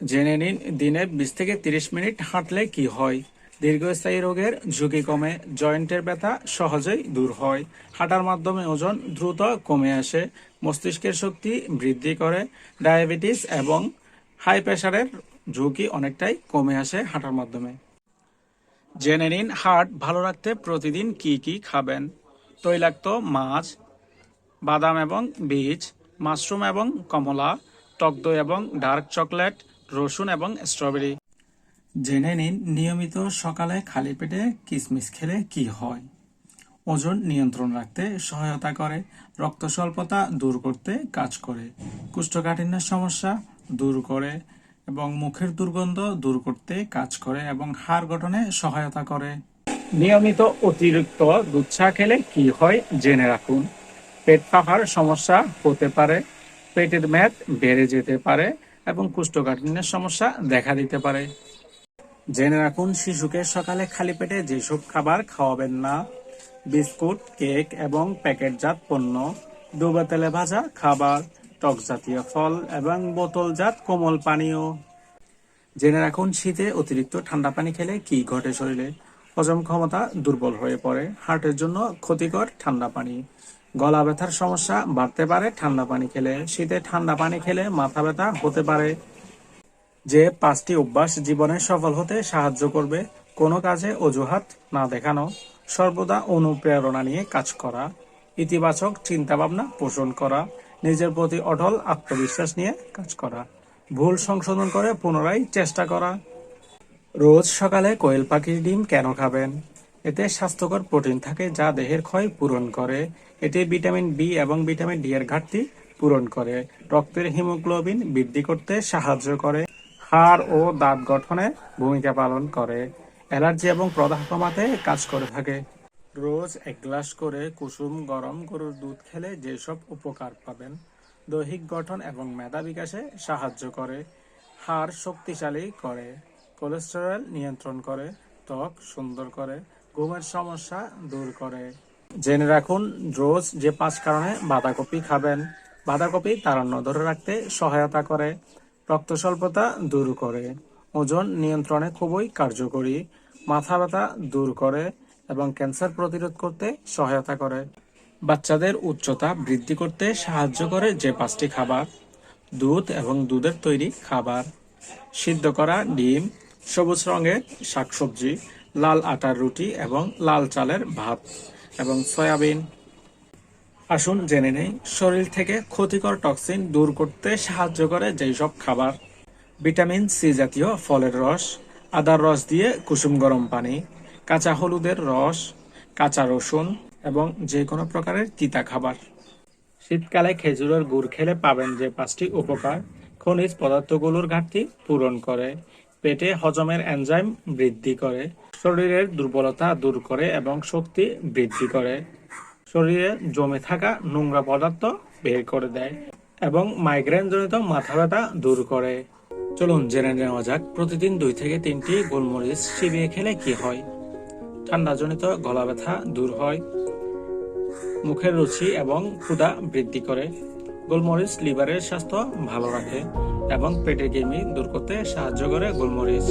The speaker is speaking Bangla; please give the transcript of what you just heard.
জেনে নিন দিনে 20 থেকে 30 মিনিট হাঁটলে কি হয়। দীর্ঘস্থায়ী রোগের ঝুঁকি কমে, জয়েন্টের ব্যথা সহজেই দূর হয়, হাঁটার মাধ্যমে ওজন দ্রুত কমে আসে, মস্তিষ্কের শক্তি বৃদ্ধি করে, ডায়াবেটিস এবং হাই প্রেশারের ঝুঁকি অনেকটাই কমে আসে হাঁটার মাধ্যমে। জেনে নিন হার্ট ভালো রাখতে প্রতিদিন কি কি খাবেন। তৈলাক্ত মাছ, বাদাম এবং বীজ, মাশরুম এবং কমলা, টক দই এবং ডার্ক চকলেট, রসুন এবং স্ট্রবেরি। জেনে নিন নিয়মিত সকালে খালি পেটে কিশমিশ খেলে কি হয়। ওজন নিয়ন্ত্রণ রাখতে সহায়তা করে, রক্ত স্বল্পতা দূর করতে কাজ করে, কোষ্ঠকাঠিন্যের সমস্যা দূর করে এবং মুখের দুর্গন্ধ দূর করতে কাজ করে এবং হাড় গঠনে সহায়তা করে। নিয়মিত অতিরিক্ত দুধ চা খেলে কি হয় জেনে রাখুন। পেট ফাঁপার সমস্যা হতে পারে, পেটের মেদ বেড়ে যেতে পারে এবং কোষ্ঠকাঠিন্যের সমস্যা দেখা দিতে পারে। জেনে রাখুন শিশুকে সকালে খালি পেটে যেসব খাবার খাওয়াবেন না: বিস্কুট, কেক এবং প্যাকেটজাত পণ্য, ডুবো তেলে ভাজা খাবার, টক জাতীয় ফল এবং বোতলজাত কোমল পানীয়। জেনে রাখুন শীতে অতিরিক্ত ঠান্ডা পানি খেলে কি ঘটে শরীরে। হজম ক্ষমতা দুর্বল হয়ে পড়ে, হার্টের জন্য ক্ষতিকর ঠান্ডা পানি। গলা ব্যথার সমস্যা বাড়তে পারে ঠান্ডা পানি খেলে, শীতে ঠান্ডা পানি খেলে মাথা ব্যথা হতে পারে। যে 5টি অভ্যাস জীবনে সফল হতে সাহায্য করবে: কোনো কাজে অজুহাত না দেখানো, সর্বদা অনুপ্রেরণা নিয়ে কাজ করা, ইতিবাচক চিন্তাভাবনা পোষণ করা, নিজের প্রতি অটল আত্মবিশ্বাস নিয়ে কাজ করা, ভুল সংশোধন করে পুনরায় চেষ্টা করা। রোজ সকালে কোয়েল পাখির ডিম কেন খাবেন? এতে স্বাস্থ্যকর প্রোটিন থাকে যা দেহের ক্ষয় পূরণ করে। এটি ভিটামিন বি এবং ভিটামিন ডি এর ঘাটতি পূরণ করে, রক্তের হিমোগ্লোবিন বৃদ্ধি করতে সাহায্য করে, হাড় ও দাঁত গঠনে ভূমিকা পালন করে, অ্যালার্জি এবং প্রদাহ কমাতে কাজ করে থাকে। রোজ 1 গ্লাস করে কুসুম গরম গরুর দুধ খেলে যেসব উপকার পাবেন: দৈহিক গঠন এবং মেধা বিকাশে সাহায্য করে, হাড় শক্তিশালী করে, কোলেস্টেরল নিয়ন্ত্রণ করে, ত্বক সুন্দর করে, ঘুমের সমস্যা দূর করে। জেনে রাখুন রোজ যে 5 কারণে বাঁধাকপি খাবেন। বাঁধাকপি তাড়ান্ন ধরে রাখতে সহায়তা করে, রক্ত স্বল্পতা দূর করে, ওজন নিয়ন্ত্রণে খুবই কার্যকরী, মাথা ব্যথা দূর করে এবং ক্যান্সার প্রতিরোধ করতে সহায়তা করে। বাচ্চাদের উচ্চতা বৃদ্ধি করতে সাহায্য করে যে 5টি খাবার: দুধ এবং দুধের তৈরি খাবার, সিদ্ধ করা ডিম, সবুজ রঙের শাকসবজি, লাল আটার রুটি এবং লাল চালের ভাত এবং সয়াবিন। আসুন জেনে নেই শরীর থেকে ক্ষতিকর টক্সিন দূর করতে সাহায্য করে যেই সব খাবার: ভিটামিন সি জাতীয় ফলের রস, আদার রস দিয়ে কুসুম গরম পানি, কাঁচা হলুদের রস, কাঁচা রসুন এবং যে কোনো প্রকারের তিতা খাবার। শীতকালে খেজুরের গুড় খেলে পাবেন যে 5টি উপকার: খনিজ পদার্থগুলোর ঘাটতি পূরণ করে, পেটে হজমের এনজাইম বৃদ্ধি করে, শরীরের দুর্বলতা দূর করে এবং শক্তি বৃদ্ধি করে, শরীরে জমে থাকা নোংরা পদার্থ বের করে দেয় এবং মাইগ্রেন জনিত মাথা ব্যথা দূর করে। চলুন জেনে নেওয়া যাক প্রতিদিন 2 থেকে 3টি গোলমরিচ চিবিয়ে খেলে কি হয়। ঠান্ডাজনিত গলা ব্যথা দূর হয়, মুখের রুচি এবং ক্ষুধা বৃদ্ধি করে, গোলমরিচ লিভারের স্বাস্থ্য ভালো রাখে এবং পেটের কৃমি দূর করতে সাহায্য করে গোলমরিচ।